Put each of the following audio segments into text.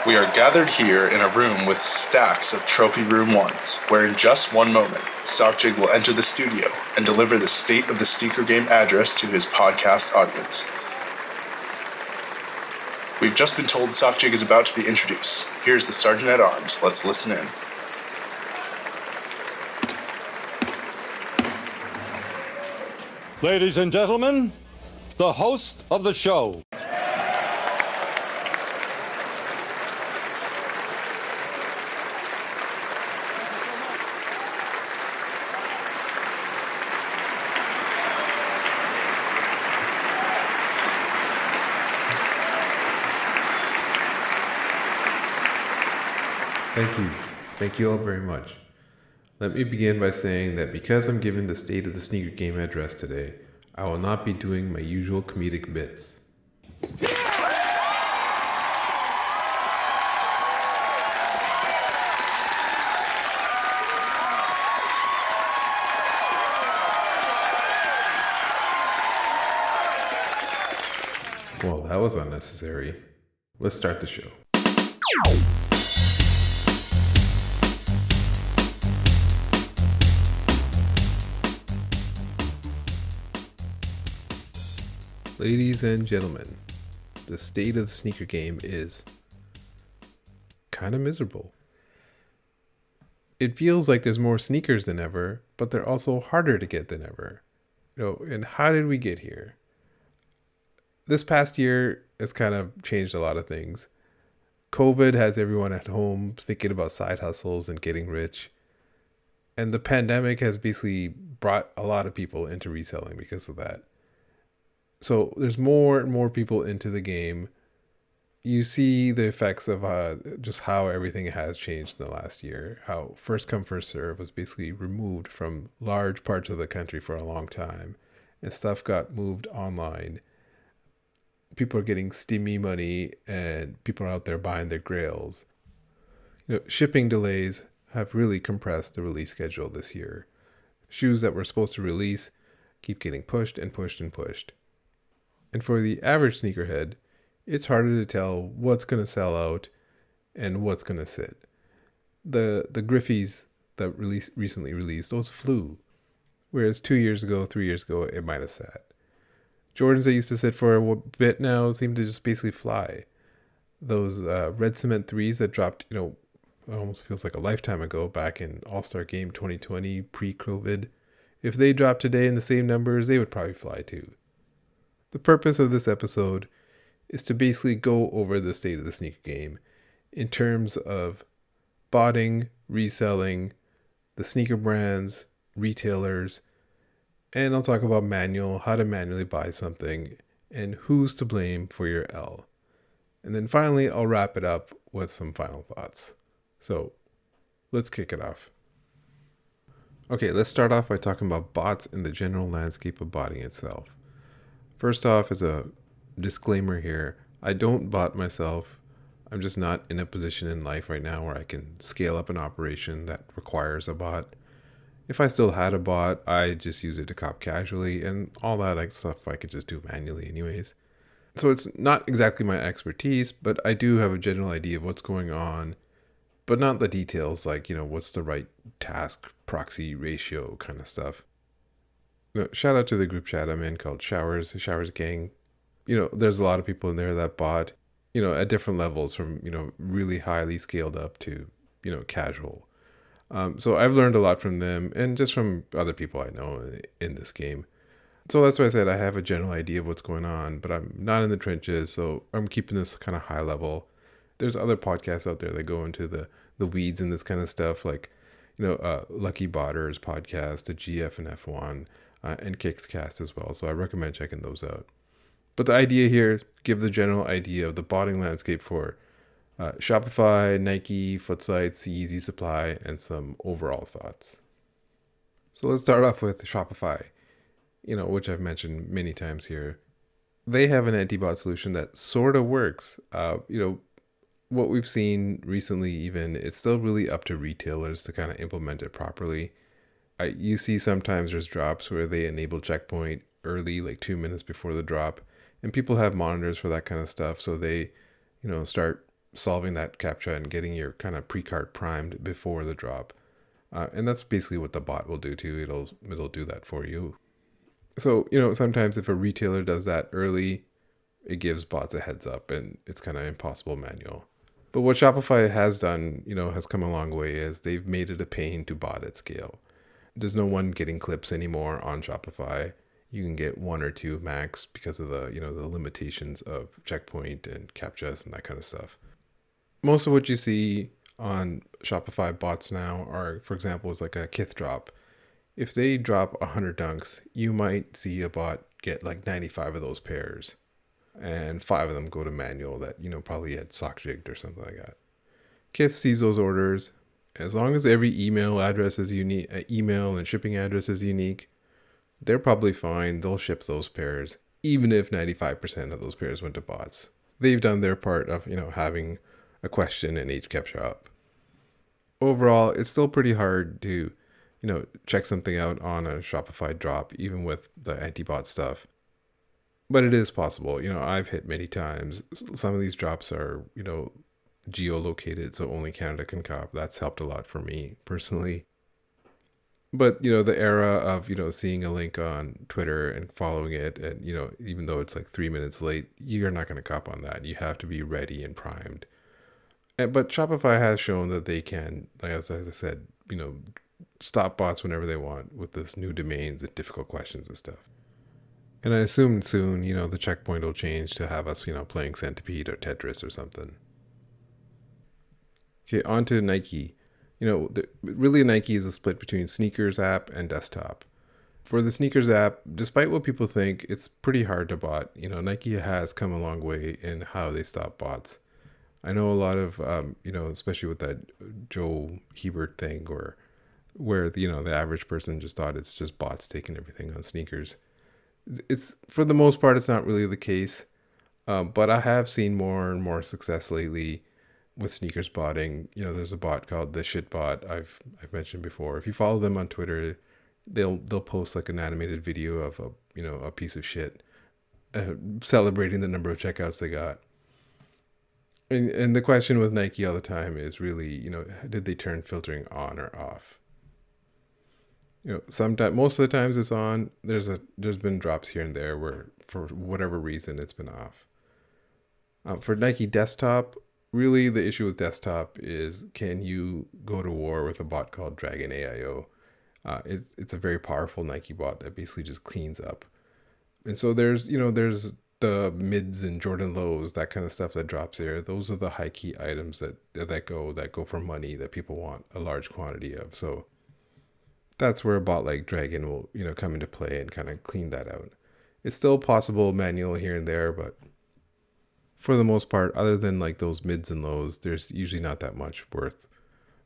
We are gathered here in a room with stacks of Trophy Room 1s, where in just one moment, Sockjig will enter the studio and deliver the State of the Sneaker Game address to his podcast audience. We've just been told Sockjig is about to be introduced. Here's the Sergeant at Arms. Let's listen in. Ladies and gentlemen, the host of the show. Thank you. Thank you all very much. Let me begin by saying that because I'm giving the State of the Sneaker Game address today, I will not be doing my usual comedic bits. Well, that was unnecessary. Let's start the show. Ladies and gentlemen, the state of the sneaker game is kind of miserable. It feels like there's more sneakers than ever, but they're also harder to get than ever. And how did we get here? This past year has kind of changed a lot of things. COVID has everyone at home thinking about side hustles and getting rich. And the pandemic has basically brought a lot of people into reselling because of that. So there's more and more people into the game. You see the effects of just how everything has changed in the last year. How first come, first serve was basically removed from large parts of the country for a long time. And stuff got moved online. People are getting steamy money and people are out there buying their grails. Shipping delays have really compressed the release schedule this year. Shoes that were supposed to release keep getting pushed and pushed and pushed. And for the average sneakerhead, it's harder to tell what's going to sell out and what's going to sit. The Griffies that recently released, those flew. Whereas 2 years ago, 3 years ago, it might have sat. Jordans that used to sit for a bit now seem to just basically fly. Those red cement 3s that dropped, it almost feels like a lifetime ago back in All-Star Game 2020, pre-COVID. If they dropped today in the same numbers, they would probably fly too. The purpose of this episode is to basically go over the state of the sneaker game in terms of botting, reselling, the sneaker brands, retailers, and I'll talk about how to manually buy something, and who's to blame for your L. And then finally, I'll wrap it up with some final thoughts. So let's kick it off. Okay, let's start off by talking about bots and the general landscape of botting itself. First off, as a disclaimer here, I don't bot myself. I'm just not in a position in life right now where I can scale up an operation that requires a bot. If I still had a bot, I just use it to cop casually, and all that stuff I could just do manually anyways. So it's not exactly my expertise, but I do have a general idea of what's going on, but not the details like, what's the right task proxy ratio kind of stuff. Shout out to the group chat I'm in called Showers Gang. There's a lot of people in there that bought, at different levels from, really highly scaled up to, casual. So I've learned a lot from them and just from other people I know in this game. So that's why I said I have a general idea of what's going on, but I'm not in the trenches. So I'm keeping this kind of high level. There's other podcasts out there that go into the weeds and this kind of stuff, like, Lucky Botter's podcast, the GF and F1. And Kickscast as well. So I recommend checking those out. But the idea here is give the general idea of the botting landscape for Shopify, Nike, Footsites, YeezySupply, and some overall thoughts. So let's start off with Shopify, which I've mentioned many times here. They have an anti-bot solution that sort of works. What we've seen recently, even, it's still really up to retailers to kind of implement it properly. You see sometimes there's drops where they enable checkpoint early, like 2 minutes before the drop, and people have monitors for that kind of stuff. So they, start solving that CAPTCHA and getting your kind of pre-cart primed before the drop. And that's basically what the bot will do too. It'll do that for you. So, sometimes if a retailer does that early, it gives bots a heads up, and it's kind of impossible manual. But what Shopify has done, has come a long way, is they've made it a pain to bot at scale. There's no one getting clips anymore on Shopify. You can get one or two max because of the limitations of checkpoint and CAPTCHAs and that kind of stuff. Most of what you see on Shopify bots now are, for example, is like a Kith drop. If they drop 100 dunks, you might see a bot get like 95 of those pairs, and 5 of them go to manual that, probably had sock jigged or something like that. Kith sees those orders. As long as every email address is unique, email and shipping address is unique, they're probably fine. They'll ship those pairs, even if 95% of those pairs went to bots. They've done their part of, having a question in each CAPTCHA up. Overall, it's still pretty hard to, check something out on a Shopify drop, even with the anti-bot stuff. But it is possible. I've hit many times. Some of these drops are, geolocated, so only Canada can cop. That's helped a lot for me personally. But, the era of, seeing a link on Twitter and following it, and, even though it's like 3 minutes late, you're not going to cop on that. You have to be ready and primed. But Shopify has shown that they can, as I said, stop bots whenever they want with this new domains and difficult questions and stuff. And I assume soon, the checkpoint will change to have us, playing Centipede or Tetris or something. Okay, on to Nike. Really Nike is a split between sneakers app and desktop. For the sneakers app, despite what people think, it's pretty hard to bot. Nike has come a long way in how they stop bots. I know a lot of, especially with that Joe Hebert thing, where the average person just thought it's just bots taking everything on sneakers. It's, for the most part, it's not really the case. But I have seen more and more success lately with sneakers botting. There's a bot called the Shit Bot I've mentioned before. If you follow them on Twitter, they'll post like an animated video of a piece of shit celebrating the number of checkouts they got. And the question with Nike all the time is really, did they turn filtering on or off? Sometimes, most of the times it's on. There's been drops here and there where for whatever reason it's been off. For Nike desktop, really the issue with desktop is, can you go to war with a bot called Dragon AIO? It's a very powerful Nike bot that basically just cleans up. And so there's the mids and Jordan lows, that kind of stuff that drops there. Those are the high key items that go for money that people want a large quantity of. So that's where a bot like Dragon will, come into play and kind of clean that out. It's still possible manual here and there, but for the most part, other than like those mids and lows, there's usually not that much worth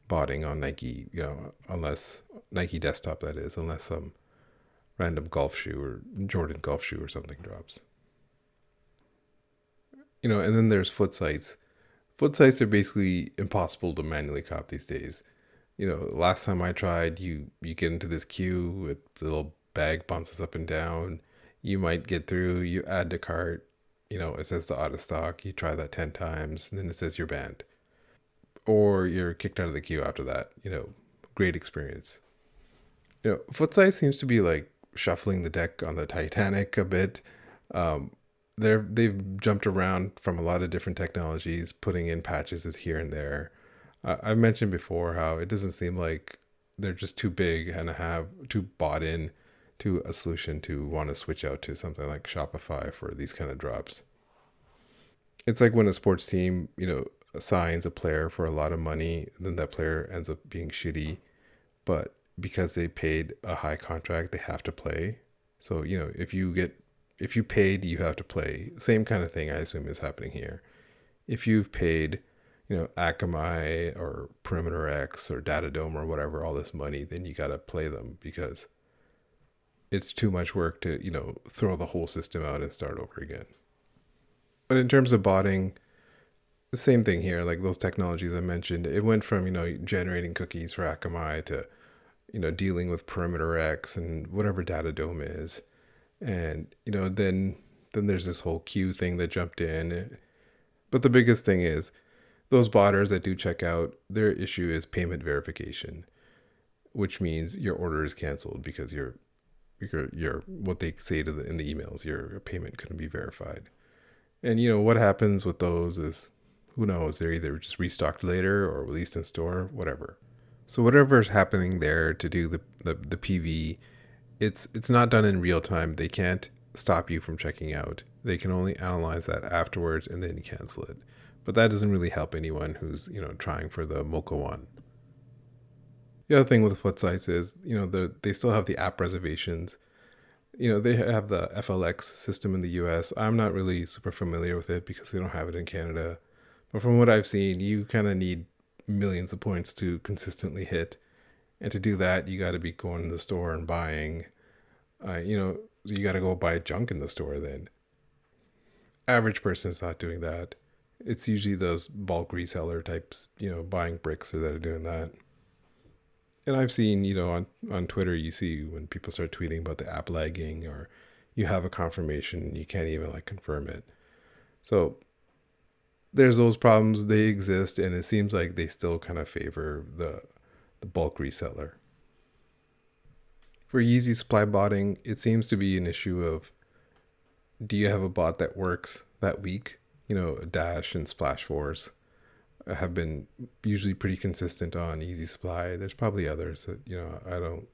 botting on Nike, unless Nike desktop, that is, unless some random golf shoe or Jordan golf shoe or something drops. And then there's Footsites. Footsites are basically impossible to manually cop these days. Last time I tried, you get into this queue, the little bag bounces up and down. You might get through, you add to cart, it says the out of stock. You try that 10 times, and then it says you're banned. Or you're kicked out of the queue after that. Great experience. Footsites seems to be like shuffling the deck on the Titanic a bit. They've jumped around from a lot of different technologies, putting in patches here and there. I've mentioned before how it doesn't seem like they're just too big and have too bought in to a solution to want to switch out to something like Shopify for these kind of drops. It's like when a sports team, assigns a player for a lot of money, then that player ends up being shitty, but because they paid a high contract, they have to play. So, if you paid, you have to play. Same kind of thing I assume is happening here. If you've paid, Akamai or Perimeter X or Datadome or whatever, all this money, then you got to play them, because it's too much work to, throw the whole system out and start over again. But in terms of botting, the same thing here, like those technologies I mentioned, it went from, generating cookies for Akamai to, dealing with Perimeter X and whatever Datadome is. And, then there's this whole queue thing that jumped in. But the biggest thing is those botters that do check out, their issue is payment verification, which means your order is canceled because your what they say in the emails, your payment couldn't be verified. And what happens with those is, who knows? They're either just restocked later or released in store, whatever. So whatever's happening there to do the PV, it's not done in real time. They can't stop you from checking out. They can only analyze that afterwards and then cancel it. But that doesn't really help anyone who's trying for the Mocha one. The other thing with Footsites is they still have the app reservations. They have the FLX system in the US. I'm not really super familiar with it because they don't have it in Canada. But from what I've seen, you kind of need millions of points to consistently hit. And to do that, you got to be going to the store and buying. You got to go buy junk in the store then. Average person is not doing that. It's usually those bulk reseller types, buying bricks that are doing that. And I've seen, on Twitter, you see when people start tweeting about the app lagging, or you have a confirmation and you can't even confirm it. So there's those problems. They exist, and it seems like they still kind of favor the bulk reseller. For YeezySupply botting, it seems to be an issue of, do you have a bot that works that week? Dash and Splash Force have been usually pretty consistent on YeezySupply. There's probably others that, I don't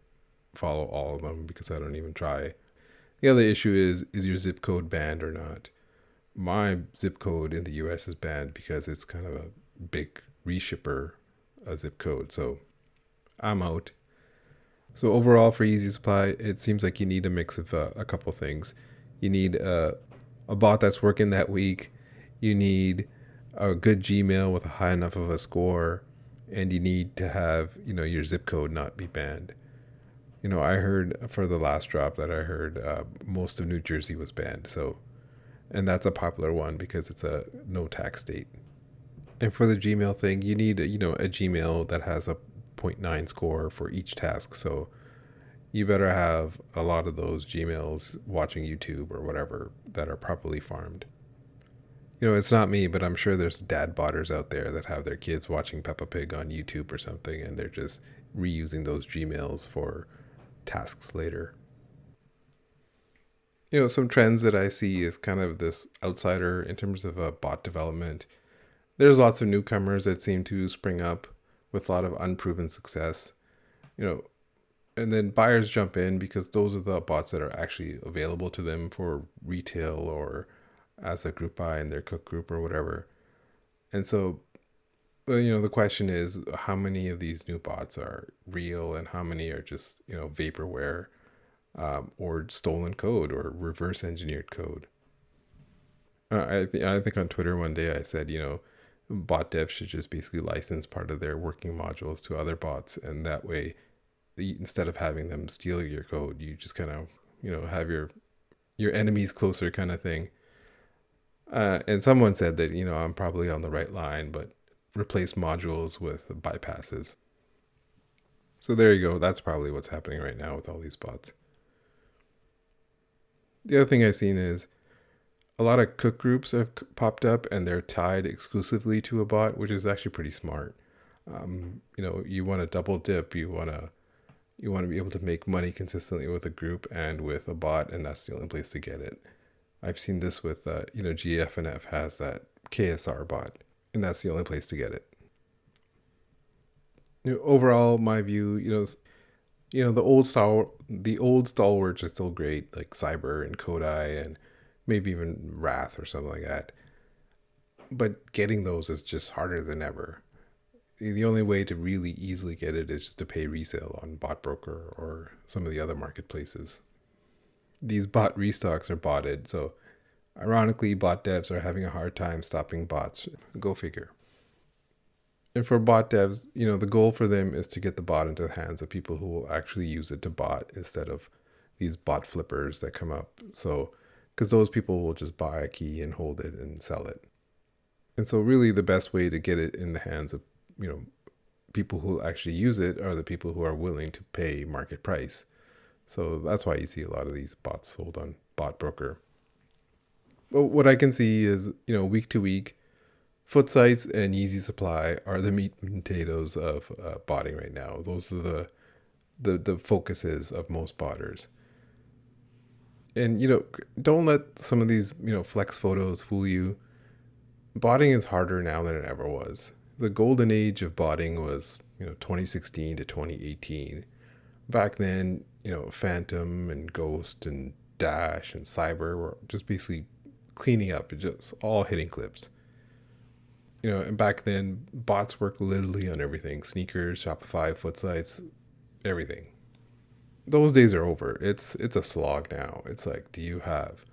follow all of them because I don't even try. The other issue is your zip code banned or not? My zip code in the US is banned because it's kind of a big reshipper zip code. So I'm out. So overall for YeezySupply, it seems like you need a mix of a couple things. You need a bot that's working that week. You need a good Gmail with a high enough of a score, and you need to have your zip code not be banned. I heard for the last drop that I heard most of New Jersey was banned. And that's a popular one because it's a no tax state. And for the Gmail thing, you need a Gmail that has a 0.9 score for each task. So you better have a lot of those Gmails watching YouTube or whatever that are properly farmed. It's not me, but I'm sure there's dad botters out there that have their kids watching Peppa Pig on YouTube or something, and they're just reusing those Gmails for tasks later. Some trends that I see is kind of this outsider in terms of bot development. There's lots of newcomers that seem to spring up with a lot of unproven success, and then buyers jump in because those are the bots that are actually available to them for retail or as a group buy in their cook group or whatever. And so, the question is, how many of these new bots are real and how many are just, vaporware or stolen code or reverse engineered code? I think on Twitter one day I said, bot devs should just basically license part of their working modules to other bots. And that way, instead of having them steal your code, you just kind of, have your enemies closer kind of thing. And someone said that, I'm probably on the right line, but replace modules with bypasses. So there you go. That's probably what's happening right now with all these bots. The other thing I've seen is a lot of cook groups have popped up and they're tied exclusively to a bot, which is actually pretty smart. You want to double dip. You want to be able to make money consistently with a group and with a bot, and that's the only place to get it. I've seen this with, GFNF has that KSR bot, and that's the only place to get it. Overall, my view, the old stalwarts are still great, like Cyber and Kodai and maybe even Wrath or something like that. But getting those is just harder than ever. The only way to really easily get it is just to pay resale on BotBroker or some of the other marketplaces. These bot restocks are botted, so ironically, bot devs are having a hard time stopping bots. Go figure. And for bot devs, the goal for them is to get the bot into the hands of people who will actually use it to bot instead of these bot flippers that come up. So, because those people will just buy a key and hold it and sell it. And so really the best way to get it in the hands of, people who actually use it are the people who are willing to pay market price. So that's why you see a lot of these bots sold on BotBroker. But what I can see is, week to week, Footsites and YeezySupply are the meat and potatoes of botting right now. Those are the focuses of most botters. And, don't let some of these, flex photos fool you. Botting is harder now than it ever was. The golden age of botting was, 2016 to 2018. Back then, Phantom and Ghost and Dash and Cyber were just basically cleaning up and just all hitting clips. And back then, bots worked literally on everything: sneakers, Shopify, Footsites, everything. Those days are over. It's a slog now. It's like, do you have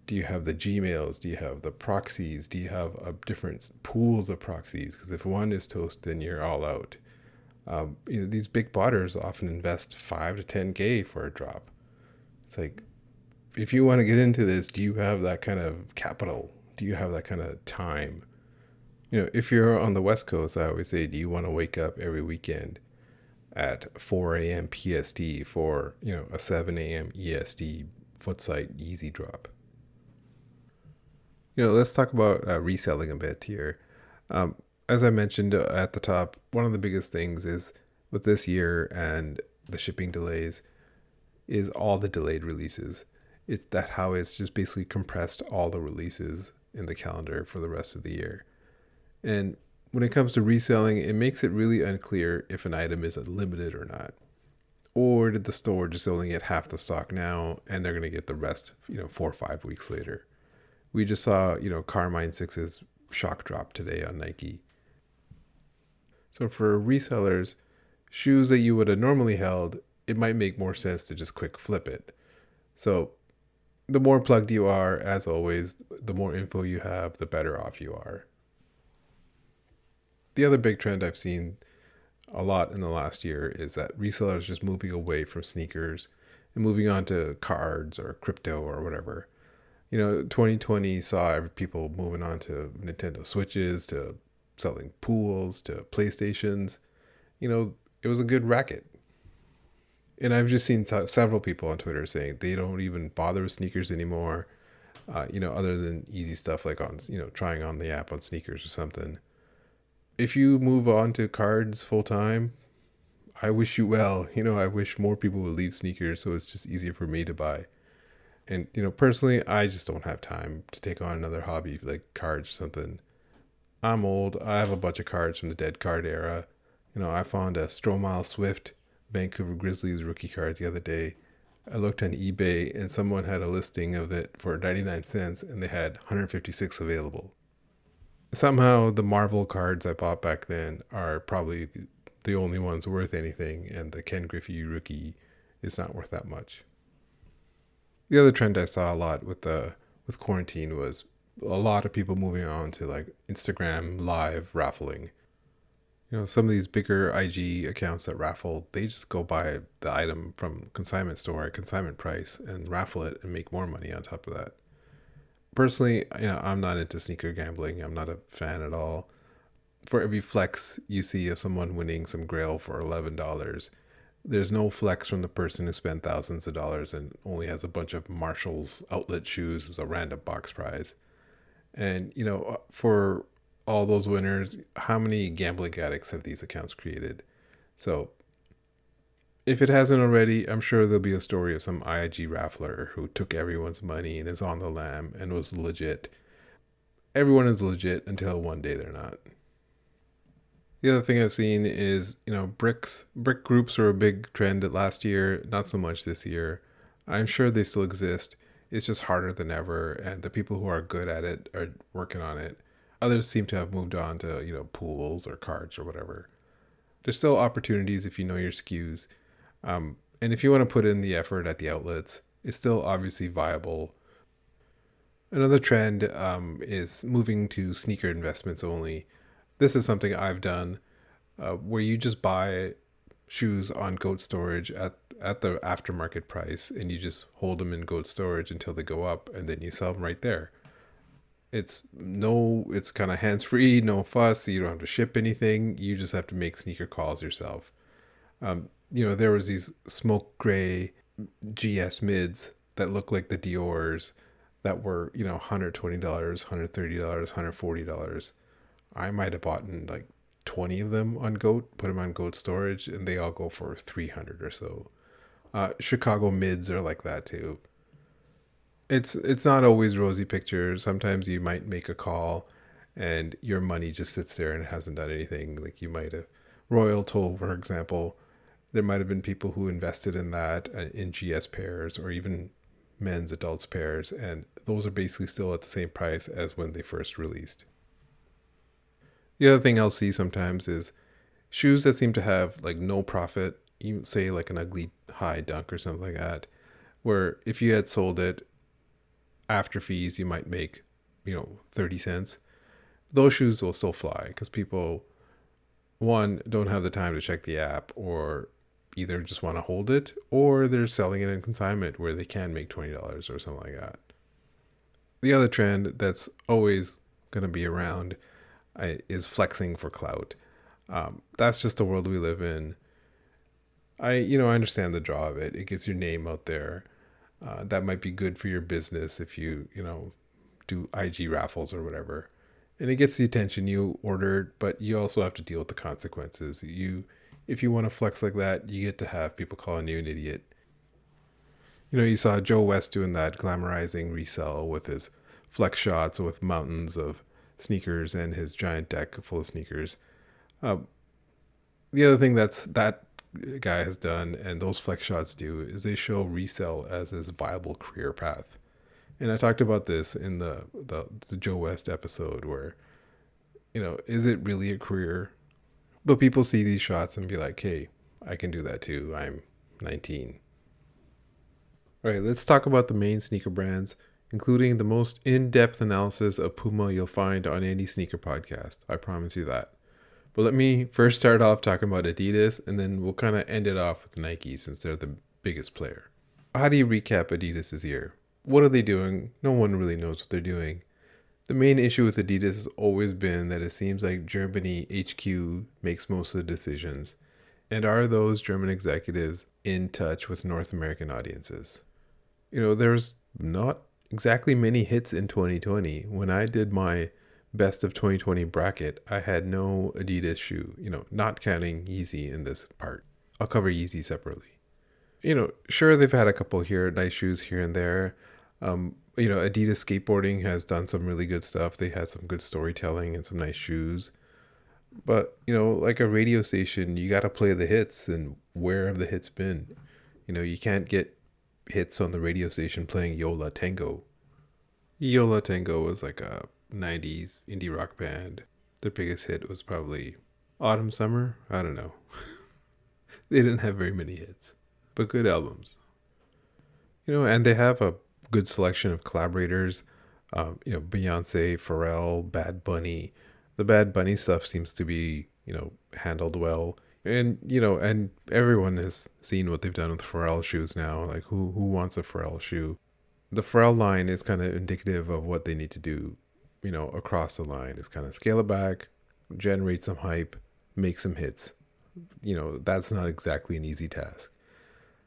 the Gmails? Do you have the proxies? Do you have different pools of proxies? Because if one is toast, then you're all out. These big botters often invest 5 to 10K for a drop. It's like, if you want to get into this, do you have that kind of capital? Do you have that kind of time? If you're on the West Coast, I always say, do you want to wake up every weekend at 4 a.m. PST for, a 7 a.m. EST Footsite Yeezy drop? Let's talk about reselling a bit here. As I mentioned at the top, one of the biggest things is with this year and the shipping delays is all the delayed releases. It's that how it's just basically compressed all the releases in the calendar for the rest of the year. And when it comes to reselling, it makes it really unclear if an item is limited or not. Or did the store just only get half the stock now and they're going to get the rest, 4 or 5 weeks later? We just saw, Carmine 6's shock drop today on Nike. So for resellers, shoes that you would have normally held, it might make more sense to just quick flip it. So the more plugged you are, as always, the more info you have, the better off you are. The other big trend I've seen a lot in the last year is that resellers just moving away from sneakers and moving on to cards or crypto or whatever. 2020 saw people moving on to Nintendo Switches, to selling pools, to PlayStations. It was a good racket. And I've just seen several people on Twitter saying they don't even bother with sneakers anymore, other than easy stuff like on, trying on the app on sneakers or something. If you move on to cards full time, I wish you well. I wish more people would leave sneakers so it's just easier for me to buy. And, personally, I just don't have time to take on another hobby like cards or something. I'm old. I have a bunch of cards from the dead card era. I found a Stromile Swift Vancouver Grizzlies rookie card the other day. I looked on eBay and someone had a listing of it for 99 cents and they had 156 available. Somehow the Marvel cards I bought back then are probably the only ones worth anything, and the Ken Griffey rookie is not worth that much. The other trend I saw a lot with quarantine was a lot of people moving on to like Instagram live raffling. Some of these bigger IG accounts that raffle, they just go buy the item from consignment store at consignment price and raffle it and make more money on top of that. Personally, I'm not into sneaker gambling. I'm not a fan at all. For every flex you see of someone winning some grail for $11, there's no flex from the person who spent thousands of dollars and only has a bunch of Marshall's outlet shoes as a random box prize. And, for all those winners, how many gambling addicts have these accounts created? So if it hasn't already, I'm sure there'll be a story of some IG raffler who took everyone's money and is on the lam and was legit. Everyone is legit until one day they're not. The other thing I've seen is, brick groups were a big trend last year, not so much this year. I'm sure they still exist. It's just harder than ever, and the people who are good at it are working on it. Others seem to have moved on to, pools or cards or whatever. There's still opportunities if you know your SKUs. And if you want to put in the effort at the outlets, it's still obviously viable. Another trend is moving to sneaker investments only. This is something I've done where you just buy shoes on goat storage at the aftermarket price and you just hold them in goat storage until they go up and then you sell them right there. It's kind of hands-free, no fuss. You don't have to ship anything. You just have to make sneaker calls yourself. There was these smoke gray GS mids that look like the Dior's. that were, $120, $130, $140. I might have bought like 20 of them on Goat, put them on Goat storage, and they all go for 300 or so. Chicago mids are like that too. It's not always rosy pictures. Sometimes you might make a call and your money just sits there and it hasn't done anything. Like you might have Royal Toll, for example. There might have been people who invested in that in GS pairs or even men's adults pairs, and those are basically still at the same price as when they first released. The other thing I'll see sometimes is shoes that seem to have like no profit, even say like an ugly high dunk or something like that, where if you had sold it after fees, you might make, 30 cents. Those shoes will still fly because people, one, don't have the time to check the app, or either just want to hold it, or they're selling it in consignment where they can make $20 or something like that. The other trend that's always going to be around is flexing for clout. That's just the world we live in. I understand the draw of it. It gets your name out there. That might be good for your business if you, do IG raffles or whatever. And it gets the attention you ordered, but you also have to deal with the consequences. If you want to flex like that, you get to have people calling you an idiot. You saw Joe West doing that glamorizing resell with his flex shots with mountains of sneakers and his giant deck full of sneakers. The other thing that guy has done, and those flex shots do, is they show resell as this viable career path. And I talked about this in the Joe West episode where, is it really a career? But people see these shots and be like, hey, I can do that too. I'm 19. All right, let's talk about the main sneaker brands, including the most in-depth analysis of Puma you'll find on any sneaker podcast. I promise you that. But let me first start off talking about Adidas, and then we'll kind of end it off with Nike since they're the biggest player. How do you recap Adidas' year? What are they doing? No one really knows what they're doing. The main issue with Adidas has always been that it seems like Germany HQ makes most of the decisions. And are those German executives in touch with North American audiences? There's not exactly many hits in 2020. When I did my best of 2020 bracket, I had no Adidas shoe, not counting Yeezy in this part. I'll cover Yeezy separately. Sure, they've had a couple nice shoes here and there. Adidas skateboarding has done some really good stuff. They had some good storytelling and some nice shoes. But, like a radio station, you got to play the hits, and where have the hits been? You can't get hits on the radio station playing Yola Tango. Yola Tango was like a 90s indie rock band. Their biggest hit was probably Autumn Summer. I don't know. They didn't have very many hits, but good albums. And they have a good selection of collaborators. Beyonce, Pharrell, Bad Bunny. The Bad Bunny stuff seems to be, handled well. And, and everyone has seen what they've done with Pharrell shoes now. Like, who wants a Pharrell shoe? The Pharrell line is kind of indicative of what they need to do, across the line. Is kind of scale it back, generate some hype, make some hits. That's not exactly an easy task.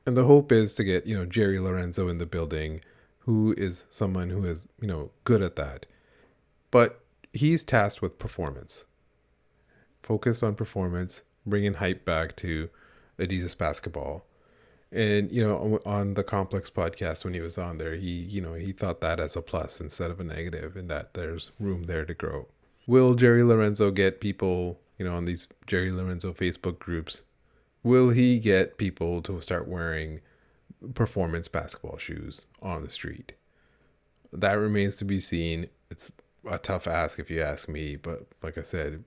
And the hope is to get, Jerry Lorenzo in the building, who is someone who is, good at that. But he's tasked with performance. Focused on performance, bringing hype back to Adidas basketball. And, on the Complex podcast when he was on there, he thought that as a plus instead of a negative, and that there's room there to grow. Will Jerry Lorenzo get people, on these Jerry Lorenzo Facebook groups, will he get people to start wearing performance basketball shoes on the street? That remains to be seen. It's a tough ask if you ask me, but like I said,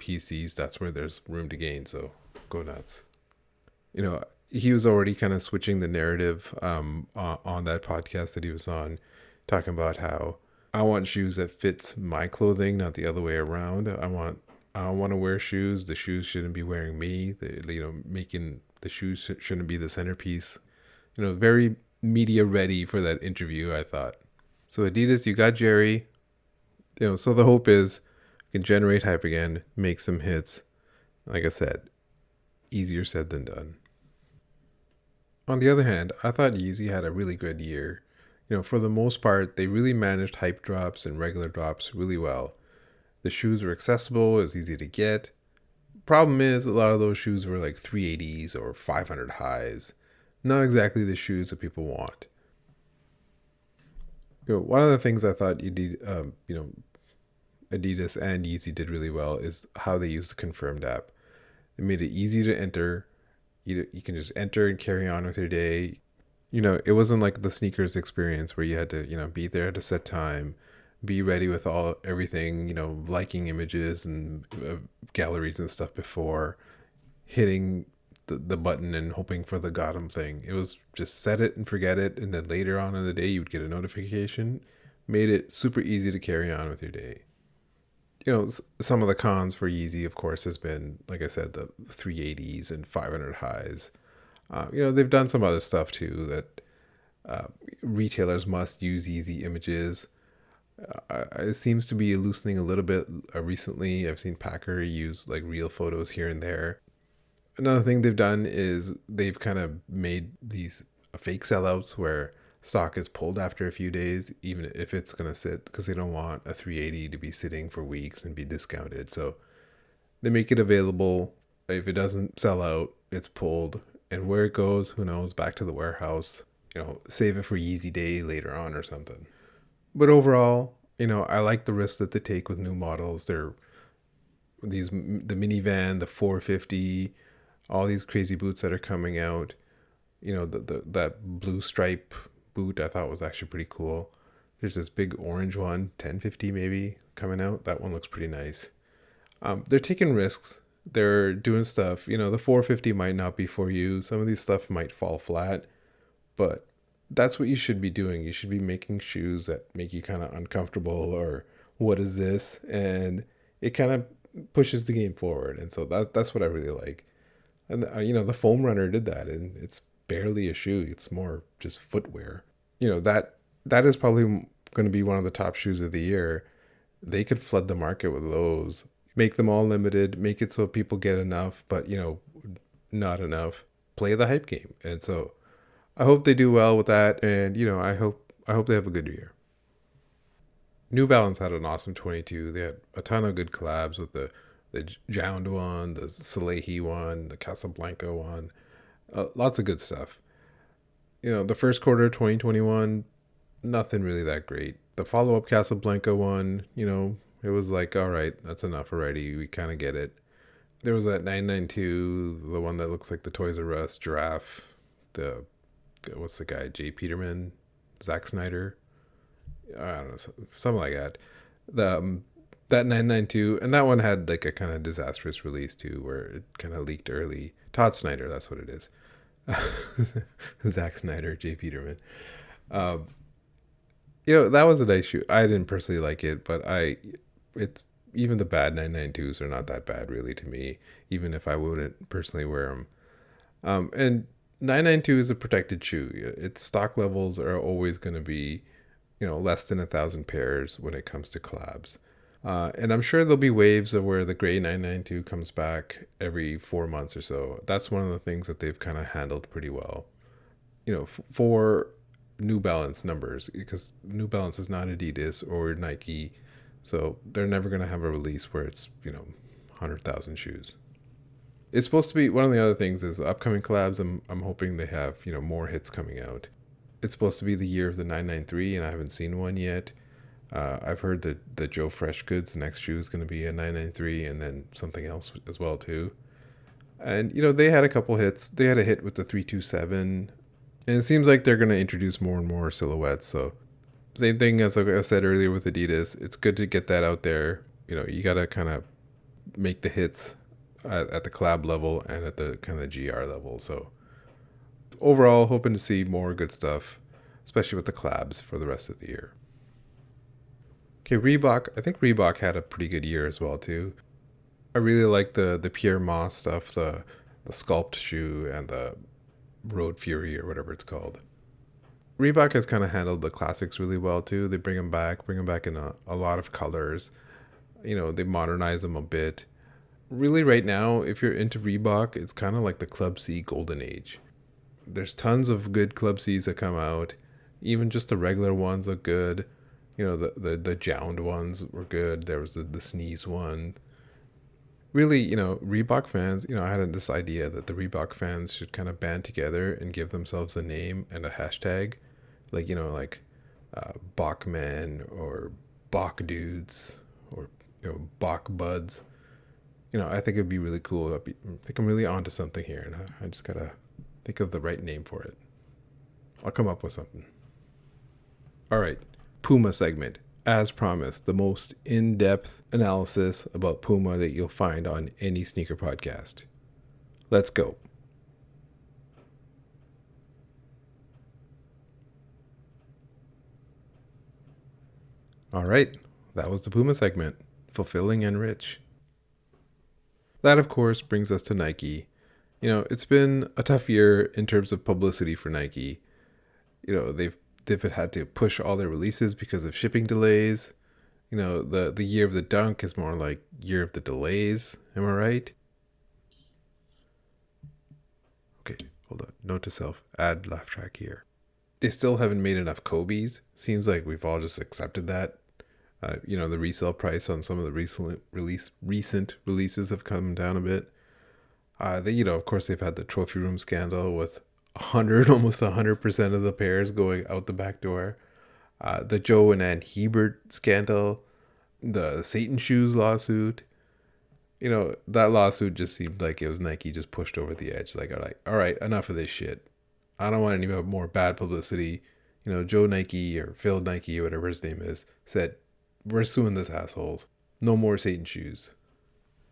he sees that's where there's room to gain, so go nuts. He was already kind of switching the narrative on that podcast that he was on, talking about how I want shoes that fits my clothing, not the other way around. I want to wear shoes. The shoes shouldn't be wearing me. Making the shoes shouldn't be the centerpiece. Very media ready for that interview, I thought. So Adidas, you got Jerry. So the hope is you can generate hype again, make some hits. Like I said, easier said than done. On the other hand, I thought Yeezy had a really good year. For the most part, they really managed hype drops and regular drops really well. The shoes were accessible, it was easy to get. Problem is, a lot of those shoes were like 380s or 500 highs. Not exactly the shoes that people want. One of the things I thought Adidas and Yeezy did really well is how they used the Confirmed app. It made it easy to enter. You can just enter and carry on with your day. It wasn't like the sneakers experience where you had to, be there at a set time, be ready with everything, liking images and galleries and stuff before hitting the button and hoping for the got 'em thing. It was just set it and forget it, and then later on in the day you would get a notification. Made it super easy to carry on with your day. Some of the cons for Yeezy, of course, has been, like I said, the 380s and 500 highs. They've done some other stuff too that retailers must use Yeezy images. It seems to be loosening a little bit recently. I've seen Packer use like real photos here and there. Another thing they've done is they've kind of made these fake sellouts where stock is pulled after a few days, even if it's going to sit, because they don't want a 380 to be sitting for weeks and be discounted. So they make it available. If it doesn't sell out, it's pulled. And where it goes, who knows, back to the warehouse. Save it for Yeezy Day later on or something. But overall, I like the risks that they take with new models. The minivan, the 450, all these crazy boots that are coming out. That blue stripe boot I thought was actually pretty cool. There's this big orange one, 1050 maybe, coming out. That one looks pretty nice. They're taking risks. They're doing stuff. The 450 might not be for you. Some of these stuff might fall flat, but that's what you should be doing. You should be making shoes that make you kind of uncomfortable, or what is this? And it kind of pushes the game forward. And so that's what I really like. And the foam runner did that, and it's barely a shoe. It's more just footwear. That is probably going to be one of the top shoes of the year. They could flood the market with those, make them all limited, make it so people get enough, but not enough. Play the hype game. And so I hope they do well with that, and I hope they have a good year. New Balance had an awesome 22. They had a ton of good collabs with the Jound one, the Salehi one, the Casablanca one. Lots of good stuff. The first quarter of 2021, nothing really that great. The follow-up Casablanca one, it was like, all right, that's enough already. We kind of get it. There was that 992, the one that looks like the Toys R Us giraffe. What's the guy? Jay Peterman, Zack Snyder. I don't know, something like that. That 992, and that one had like a kind of disastrous release too, where it kind of leaked early. Todd Snyder, that's what it is. Zack Snyder, Jay Peterman. That was a nice shoe. I didn't personally like it, but it's even the bad 992s are not that bad really to me, even if I wouldn't personally wear them. And 992 is a protected shoe. Its stock levels are always going to be, less than 1,000 pairs when it comes to collabs. And I'm sure there'll be waves of where the gray 992 comes back every 4 months or so. That's one of the things that they've kind of handled pretty well. For New Balance numbers, because New Balance is not Adidas or Nike, so they're never going to have a release where it's 100,000 shoes. It's supposed to be, one of the other things is upcoming collabs. I'm hoping they have more hits coming out. It's supposed to be the year of the 993, and I haven't seen one yet. I've heard that the Joe Fresh Goods next shoe is going to be a 993, and then something else as well too. And they had a couple hits. They had a hit with the 327, and it seems like they're going to introduce more and more silhouettes. So same thing as I said earlier with Adidas. It's good to get that out there. You got to kind of make the hits at the collab level and at the kind of GR level. So overall, hoping to see more good stuff, especially with the collabs for the rest of the year. Okay, Reebok. I think Reebok had a pretty good year as well too. I really like the Pierre Moss stuff, the Sculpt shoe and the Road Fury or whatever it's called. Reebok has kind of handled the classics really well too. They bring them back in a lot of colors. They modernize them a bit. Really right now, if you're into Reebok, it's kind of like the Club C golden age. There's tons of good Club Cs that come out. Even just the regular ones look good. You know, the jound ones were good. There was the sneeze one. Really, you know, Reebok fans, you know, I had this idea that the Reebok fans should kind of band together and give themselves a name and a hashtag. Like, you know, like Bachman or Bach Dudes or, you know, Bach Buds. You know, I think it'd be really cool. I think I'm really onto something here, and I just gotta think of the right name for it. I'll come up with something. All right, Puma segment. As promised, the most in-depth analysis about Puma that you'll find on any sneaker podcast. Let's go. All right, that was the Puma segment. Fulfilling and rich. That, of course, brings us to Nike. You know, it's been a tough year in terms of publicity for Nike. You know, they've had to push all their releases because of shipping delays. You know, the year of the dunk is more like year of the delays. Am I right? Okay, hold on. Note to self, add laugh track here. They still haven't made enough Kobe's. Seems like we've all just accepted that. You know, the resale price on some of the recent releases have come down a bit. You know, of course, they've had the trophy room scandal with almost 100% of the pairs going out the back door. The Joe and Ann Hebert scandal, the Satan Shoes lawsuit. You know, that lawsuit just seemed like it was Nike just pushed over the edge. Like, all right, enough of this shit. I don't want any more bad publicity. You know, Joe Nike or Phil Nike or whatever his name is said, we're suing this assholes. No more Satan Shoes.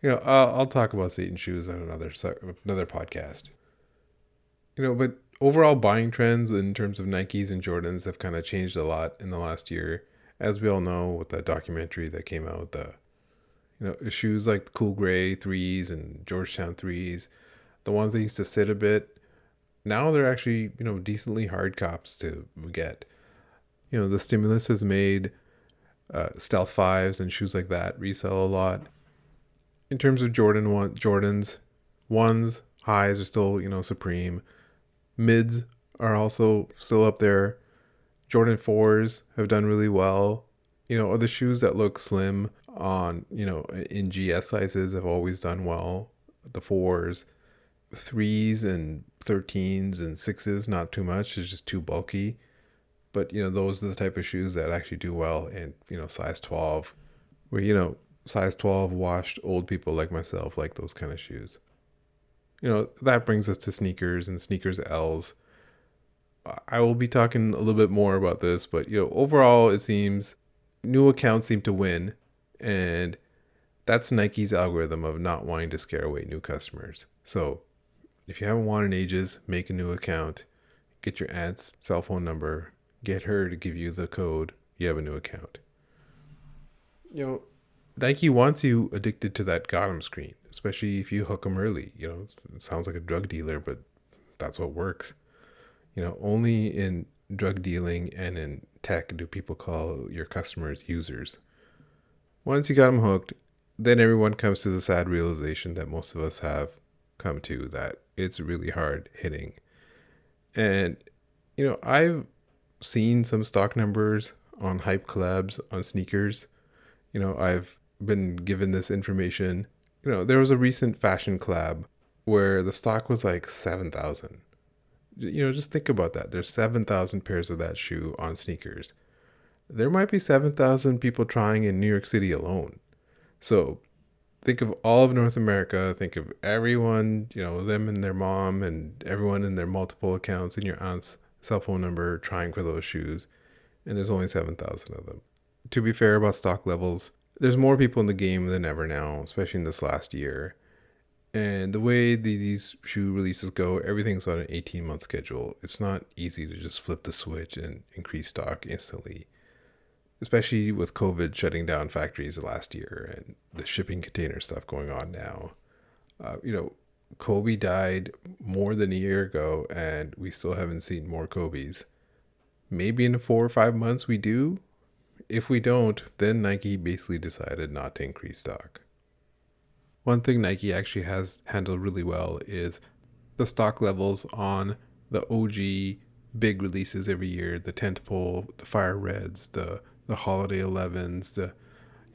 You know, I'll talk about Satan Shoes on another podcast. You know, but overall buying trends in terms of Nikes and Jordans have kind of changed a lot in the last year. As we all know, with that documentary that came out, you know, shoes like the Cool Gray 3s and Georgetown 3s, the ones that used to sit a bit, now they're actually, you know, decently hard cops to get. You know, the stimulus has made Stealth 5s and shoes like that resell a lot. In terms of Jordans, ones, highs are still, you know, supreme. Mids are also still up there. Jordan 4s have done really well. You know, the shoes that look slim on, you know, in GS sizes have always done well. The 4s, 3s and 13s and 6s, not too much. It's just too bulky. But, you know, those are the type of shoes that actually do well in, you know, size 12. Where, you know, size 12 washed old people like myself like those kind of shoes. You know, that brings us to sneakers and sneakers L's. I will be talking a little bit more about this, but, you know, overall it seems new accounts seem to win, and that's Nike's algorithm of not wanting to scare away new customers. So if you haven't won in ages, make a new account, get your aunt's cell phone number, get her to give you the code, you have a new account. You know, Nike wants you addicted to that got 'em screen, especially if you hook them early. You know, it sounds like a drug dealer, but that's what works. You know, only in drug dealing and in tech do people call your customers users. Once you got them hooked, then everyone comes to the sad realization that most of us have come to, that it's really hard hitting. And, you know, I've seen some stock numbers on hype collabs on sneakers. You know, I've been given this information. You know, there was a recent fashion collab where the stock was like 7,000. You know, just think about that. There's 7,000 pairs of that shoe on sneakers. There might be 7,000 people trying in New York City alone. So think of all of North America. Think of everyone, you know, them and their mom and everyone in their multiple accounts and your aunt's cell phone number trying for those shoes. And there's only 7,000 of them. To be fair about stock levels, there's more people in the game than ever now, especially in this last year. And the way these shoe releases go, everything's on an 18-month schedule. It's not easy to just flip the switch and increase stock instantly, especially with COVID shutting down factories last year and the shipping container stuff going on now. You know, Kobe died more than a year ago, and we still haven't seen more Kobe's. Maybe in 4 or 5 months we do. If we don't, then Nike basically decided not to increase stock. One thing Nike actually has handled really well is the stock levels on the OG big releases every year, the tentpole, the fire reds, the holiday 11s, the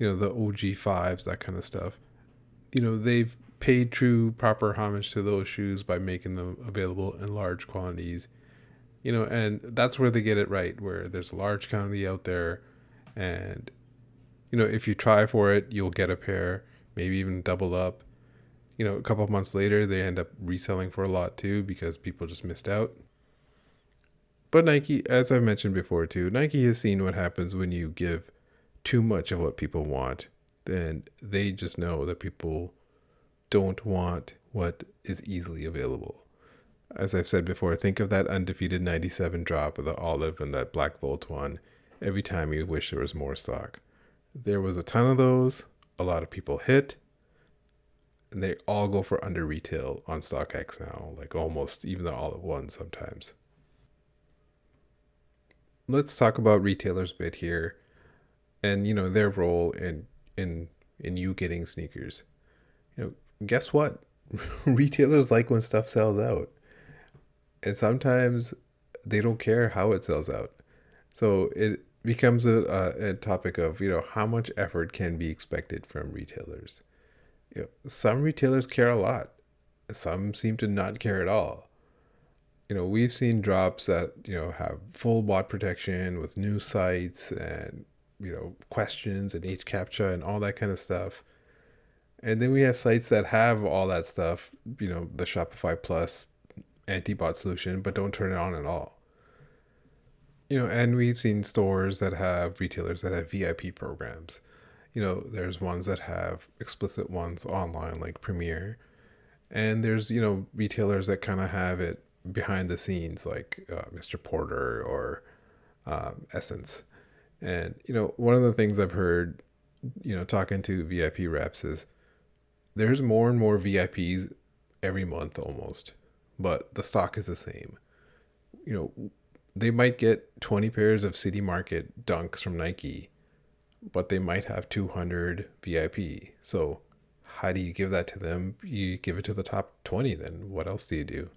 OG 5s, that kind of stuff. They've paid true proper homage to those shoes by making them available in large quantities. And that's where they get it right, where there's a large quantity out there, and if you try for it, you'll get a pair, maybe even double up. A couple of months later, they end up reselling for a lot too, because people just missed out. But Nike, as I've mentioned before too, Nike has seen what happens when you give too much of what people want. Then they just know that people don't want what is easily available. As I've said before, think of that undefeated 97 drop of the olive and that black Volt one every time you wish there was more stock. There was a ton of those, a lot of people hit, and they all go for under retail on StockX now, like almost even the olive one sometimes. Let's talk about retailers a bit here, and their role in you getting sneakers. Guess what? Retailers like when stuff sells out, and sometimes they don't care how it sells out. So it becomes a topic of how much effort can be expected from retailers. Some retailers care a lot, some seem to not care at all. We've seen drops that have full bot protection with new sites and questions and HCAPTCHA and all that kind of stuff. And then we have sites that have all that stuff, the Shopify Plus anti-bot solution, but don't turn it on at all. And we've seen stores that have retailers that have VIP programs. There's ones that have explicit ones online like Premier. And there's, retailers that kind of have it behind the scenes like Mr. Porter or Essence. And, one of the things I've heard, talking to VIP reps is there's more and more VIPs every month almost, but the stock is the same. They might get 20 pairs of City Market Dunks from Nike, but they might have 200 VIP. So how do you give that to them? You give it to the top 20 then. What else do you do?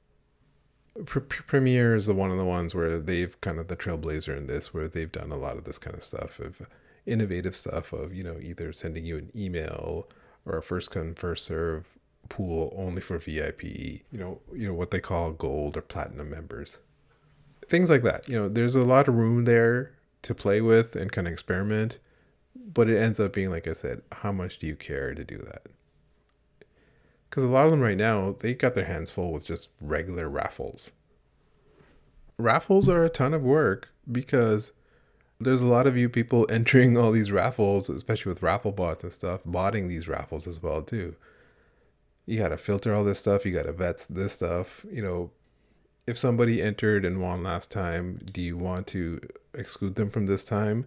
Premiere is one of the ones where they've kind of the trailblazer in this, where they've done a lot of this kind of stuff, of innovative stuff of, either sending you an email or a first come, first serve pool only for VIP, what they call gold or platinum members. Things like that. There's a lot of room there to play with and kind of experiment, but it ends up being, like I said, how much do you care to do that? Because a lot of them right now, they got their hands full with just regular raffles. Raffles are a ton of work because there's a lot of you people entering all these raffles, especially with raffle bots and stuff, botting these raffles as well too. You got to filter all this stuff. You got to vet this stuff. If somebody entered and won last time, do you want to exclude them from this time?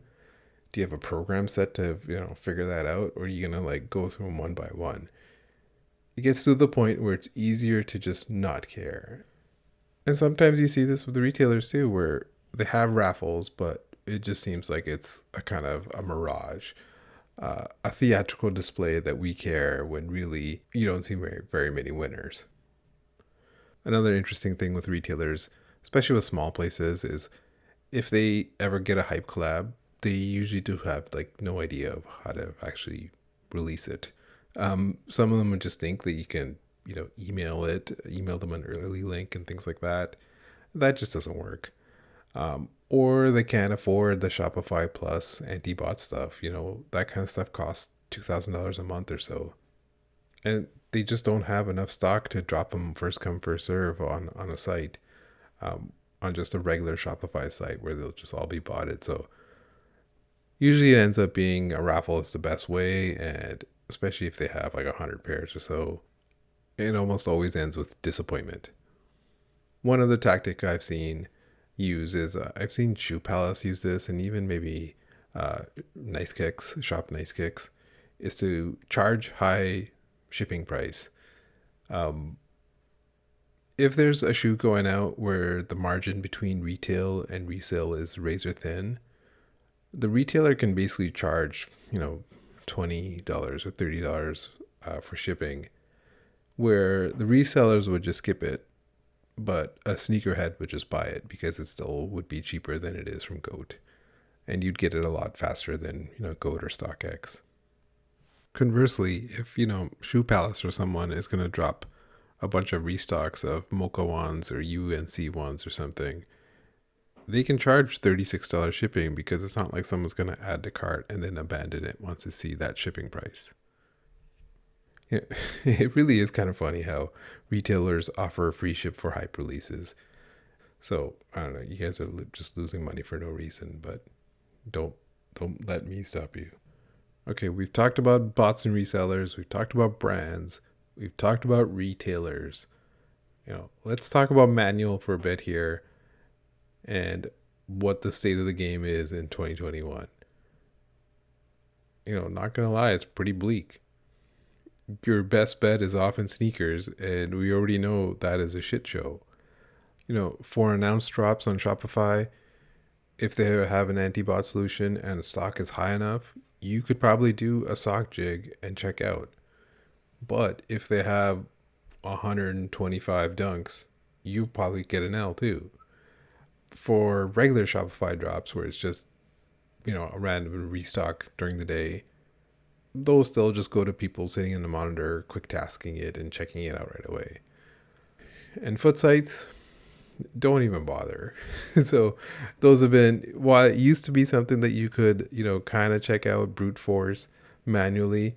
Do you have a program set to, figure that out? Or are you going to go through them one by one? It gets to the point where it's easier to just not care. And sometimes you see this with the retailers too, where they have raffles, but it just seems like it's a kind of a mirage, a theatrical display that we care when really you don't see very many winners. Another interesting thing with retailers, especially with small places, is if they ever get a hype collab, they usually do have no idea of how to actually release it. Some of them would just think that you can, email them an early link and things like that. That just doesn't work. Or they can't afford the Shopify Plus anti-bot stuff. That kind of stuff costs $2,000 a month or so. And they just don't have enough stock to drop them first come, first serve on a site, on just a regular Shopify site where they'll just all be botted. So usually it ends up being a raffle is the best way, and especially if they have 100 pairs or so, it almost always ends with disappointment. One other tactic I've seen use is I've seen Shoe Palace use this, and even maybe Nice Kicks, Shop Nice Kicks, is to charge high shipping price. If there's a shoe going out where the margin between retail and resale is razor thin, the retailer can basically charge, $20 or $30 for shipping, where the resellers would just skip it but a sneakerhead would just buy it because it still would be cheaper than it is from GOAT. And you'd get it a lot faster than, GOAT or StockX. Conversely, if, Shoe Palace or someone is going to drop a bunch of restocks of Mocha ones or UNC ones or something, they can charge $36 shipping because it's not like someone's going to add to cart and then abandon it once they see that shipping price. It really is kind of funny how retailers offer free ship for hype releases. So, I don't know, you guys are just losing money for no reason, but don't let me stop you. Okay, we've talked about bots and resellers, we've talked about brands, we've talked about retailers. Let's talk about manual for a bit here and what the state of the game is in 2021. Not gonna lie, it's pretty bleak. Your best bet is often sneakers, and we already know that is a shit show. For announced drops on Shopify, if they have an anti-bot solution and the stock is high enough, you could probably do a sock jig and check out. But if they have 125 dunks, you probably get an L too. For regular Shopify drops where it's just, a random restock during the day, those still just go to people sitting in the monitor, quick tasking it and checking it out right away. And Footsites, don't even bother. So those have been, while it used to be something that you could, kind of check out brute force manually,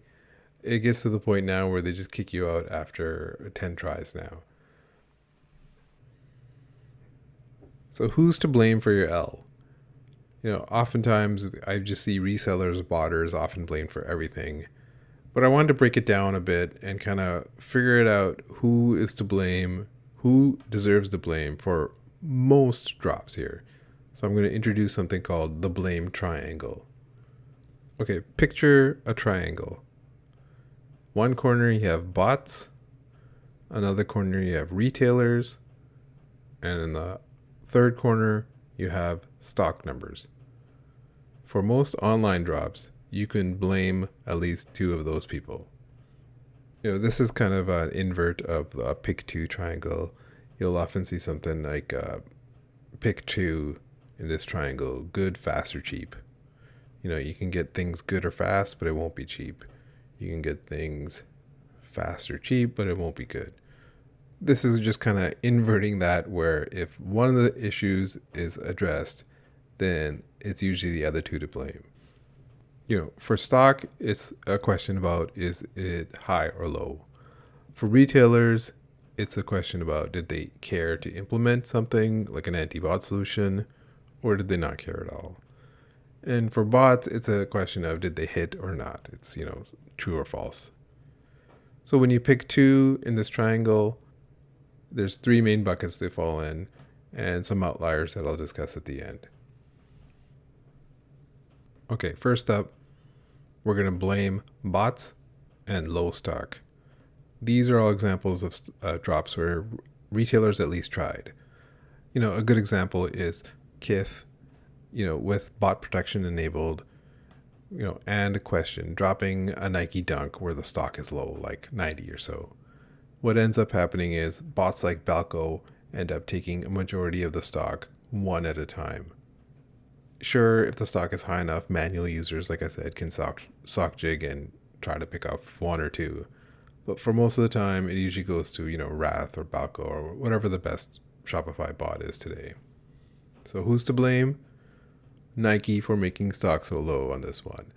it gets to the point now where they just kick you out after 10 tries now. So who's to blame for your L? Oftentimes I just see resellers, botters often blamed for everything. But I wanted to break it down a bit and kind of figure it out who is to blame, who deserves the blame for most drops here. So I'm going to introduce something called the blame triangle. Okay, picture a triangle. One corner you have bots, another corner you have retailers, and in the third corner you have stock numbers. For most online drops, you can blame at least two of those people. This is kind of an invert of the pick two triangle. You'll often see something like pick two in this triangle: good, fast, or cheap. You can get things good or fast, but it won't be cheap. You can get things fast or cheap, but it won't be good. This is just kind of inverting that, where if one of the issues is addressed, then it's usually the other two to blame. For stock, it's a question about, is it high or low? For retailers, it's a question about, did they care to implement something like an anti-bot solution, or did they not care at all? And for bots, it's a question of, did they hit or not? It's, true or false. So when you pick two in this triangle, there's three main buckets they fall in, and some outliers that I'll discuss at the end. Okay, first up, we're going to blame bots and low stock. These are all examples of drops where retailers at least tried. A good example is Kith, with bot protection enabled, and a question, dropping a Nike Dunk where the stock is low, like 90 or so. What ends up happening is bots like Balco end up taking a majority of the stock one at a time. Sure, if the stock is high enough, manual users, like I said, can sock jig and try to pick up one or two. But for most of the time, it usually goes to, Wrath or Balco or whatever the best Shopify bot is today. So who's to blame? Nike for making stock so low on this one.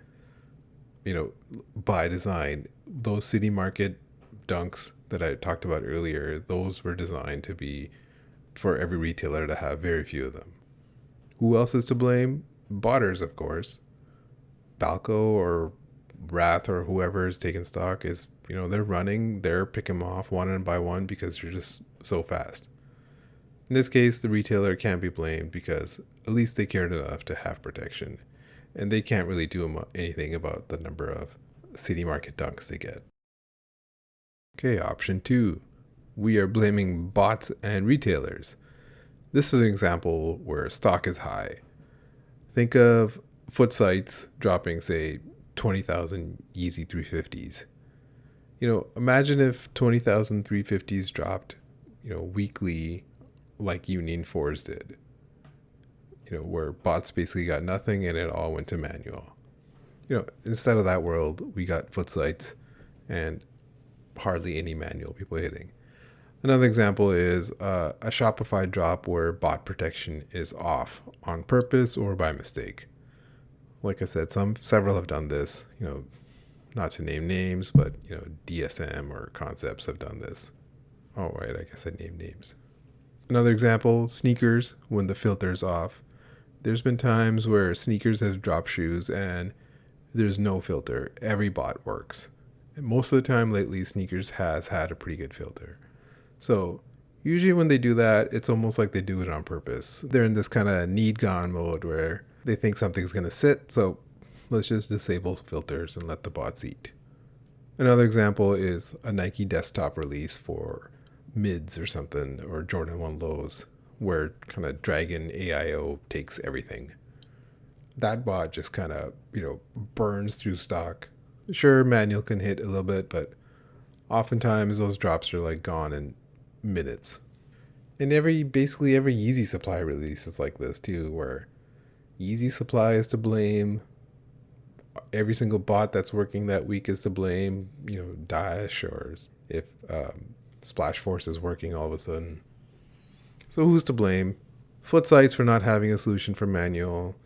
By design, those city market dunks that I talked about earlier, those were designed to be for every retailer to have very few of them. Who else is to blame? Botters, of course. Balco or Wrath or whoever is taking stock is, they're picking them off one by one because they're just so fast. In this case, the retailer can't be blamed because at least they cared enough to have protection, and they can't really do anything about the number of city market dunks they get. Okay, option 2. We are blaming bots and retailers. This is an example where stock is high. Think of Footsites dropping, say, 20,000 Yeezy 350s. Imagine if 20,000 350s dropped, weekly like Union 4s did, where bots basically got nothing and it all went to manual. Instead of that world, we got Footsites and hardly any manual people hitting. Another example is a Shopify drop where bot protection is off on purpose or by mistake. Like I said, several have done this, not to name names, but, DSM or Concepts have done this. Oh, right, I guess I named names. Another example, sneakers, when the filter's off. There's been times where sneakers have dropped shoes and there's no filter. Every bot works. And most of the time lately, sneakers has had a pretty good filter. So usually when they do that, it's almost like they do it on purpose. They're in this kind of need gone mode where they think something's going to sit. So let's just disable filters and let the bots eat. Another example is a Nike desktop release for mids or something, or Jordan 1 lows, where kind of Dragon AIO takes everything. That bot just kind of, burns through stock. Sure, manual can hit a little bit, but oftentimes those drops are like gone in minutes. And basically every YeezySupply release is like this too, where YeezySupply is to blame. Every single bot that's working that week is to blame, Daesh, or if Splash Force is working all of a sudden. So who's to blame? Footsites for not having a solution for manual.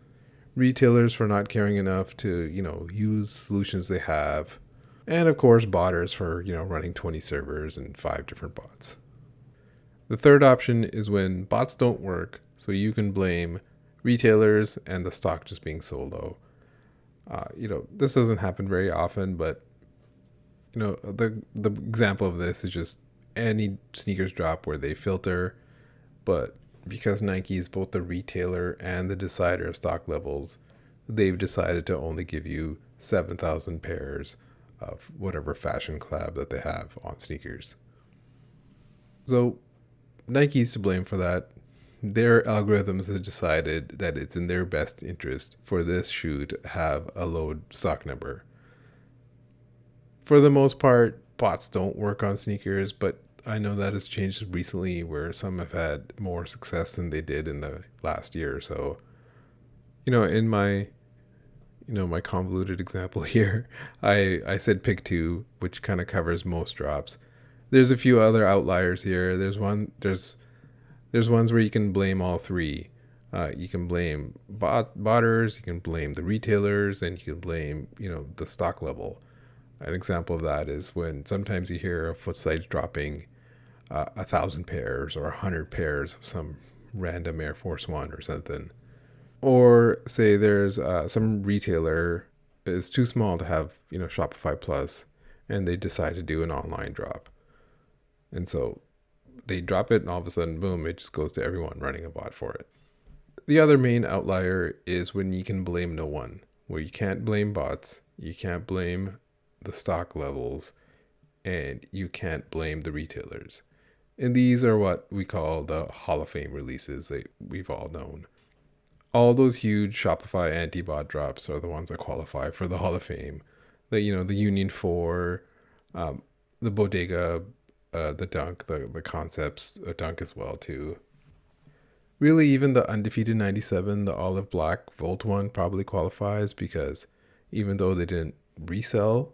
Retailers for not caring enough to, use solutions they have. And of course, botters for, running 20 servers and 5 different bots. The third option is when bots don't work, so you can blame retailers and the stock just being so low. This doesn't happen very often, but, the example of this is just any sneakers drop where they filter, but because Nike is both the retailer and the decider of stock levels, they've decided to only give you 7,000 pairs of whatever fashion collab that they have on sneakers. So Nike's to blame for that. Their algorithms have decided that it's in their best interest for this shoe to have a low stock number. For the most part, bots don't work on sneakers, but I know that has changed recently where some have had more success than they did in the last year or so. In my my convoluted example here, I said pick 2, which kind of covers most drops. There's a few other outliers here. There's ones where you can blame all 3. You can blame botters, you can blame the retailers, and you can blame, the stock level. An example of that is when sometimes you hear a Footsites dropping 1,000 pairs or 100 pairs of some random Air Force One or something. Or say there's some retailer is too small to have, Shopify Plus, and they decide to do an online drop. And so they drop it and all of a sudden, boom, it just goes to everyone running a bot for it. The other main outlier is when you can blame no one, where you can't blame bots, you can't blame the stock levels, and you can't blame the retailers. And these are what we call the Hall of Fame releases that we've all known. All those huge Shopify anti-bot drops are the ones that qualify for the Hall of Fame. The Union 4, the Bodega, the Dunk, the Concepts, a Dunk as well too. Really, even the Undefeated 97, the Olive Black Volt one probably qualifies because even though they didn't resell,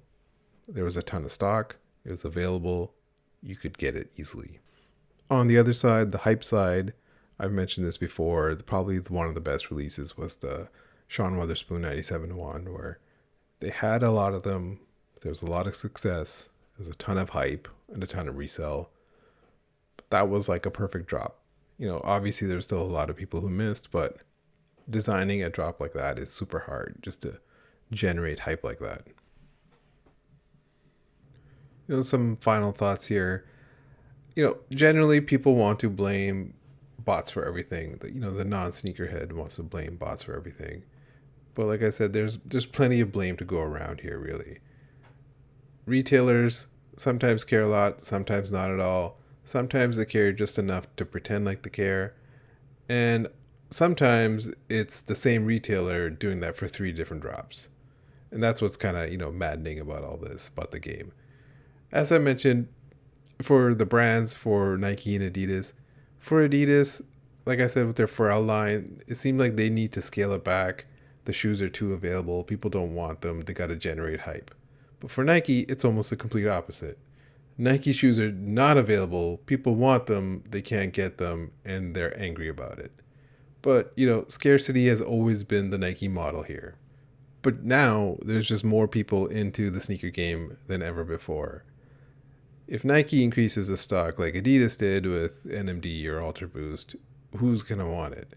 there was a ton of stock, it was available, you could get it easily. On the other side, the hype side, I've mentioned this before, probably one of the best releases was the Sean Wotherspoon 97 one, where they had a lot of them, there was a lot of success, there was a ton of hype and a ton of resell. But that was like a perfect drop. Obviously there's still a lot of people who missed, but designing a drop like that is super hard just to generate hype like that. Some final thoughts here. Generally people want to blame bots for everything. The non-sneakerhead wants to blame bots for everything. But like I said, there's plenty of blame to go around here, really. Retailers sometimes care a lot, sometimes not at all. Sometimes they care just enough to pretend like they care. And sometimes it's the same retailer doing that for 3 different drops. And that's what's kind of, maddening about all this, about the game. As I mentioned, for the brands, for Nike and Adidas, For Adidas, like I said, with their Pharrell line, it seemed like they need to scale it back. The shoes are too available. People don't want them. They got to generate hype. But for Nike, it's almost the complete opposite. Nike shoes are not available. People want them. They can't get them. And they're angry about it. But, scarcity has always been the Nike model here. But now there's just more people into the sneaker game than ever before. If Nike increases the stock like Adidas did with NMD or Ultra Boost, who's going to want it?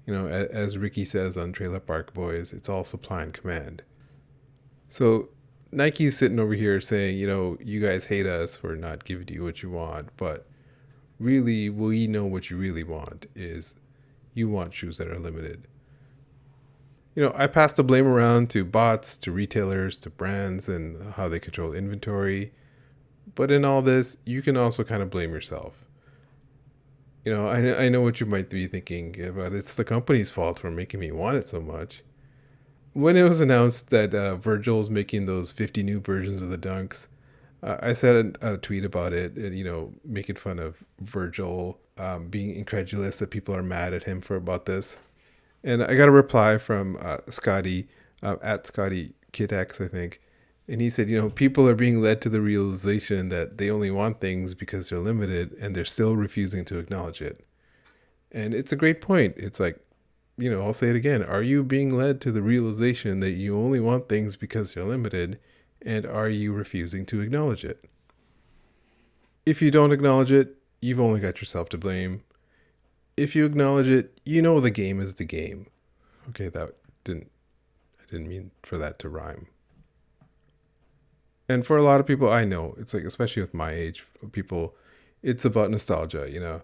As Ricky says on Trailer Park Boys, it's all supply and command. So Nike's sitting over here saying, you guys hate us for not giving you what you want, but really, we know what you really want is you want shoes that are limited. I pass the blame around to bots, to retailers, to brands, and how they control inventory. But in all this, you can also kind of blame yourself. I know what you might be thinking, but it's the company's fault for making me want it so much. When it was announced that Virgil's making those 50 new versions of the Dunks, I said a tweet about it, and, making fun of Virgil being incredulous that people are mad at him about this. And I got a reply from Scotty, at Scotty KidX, I think. And he said, people are being led to the realization that they only want things because they're limited and they're still refusing to acknowledge it. And it's a great point. It's like, I'll say it again. Are you being led to the realization that you only want things because they're limited? And are you refusing to acknowledge it? If you don't acknowledge it, you've only got yourself to blame. If you acknowledge it, the game is the game. Okay, I didn't mean for that to rhyme. And for a lot of people I know, it's like, especially with my age people, it's about nostalgia,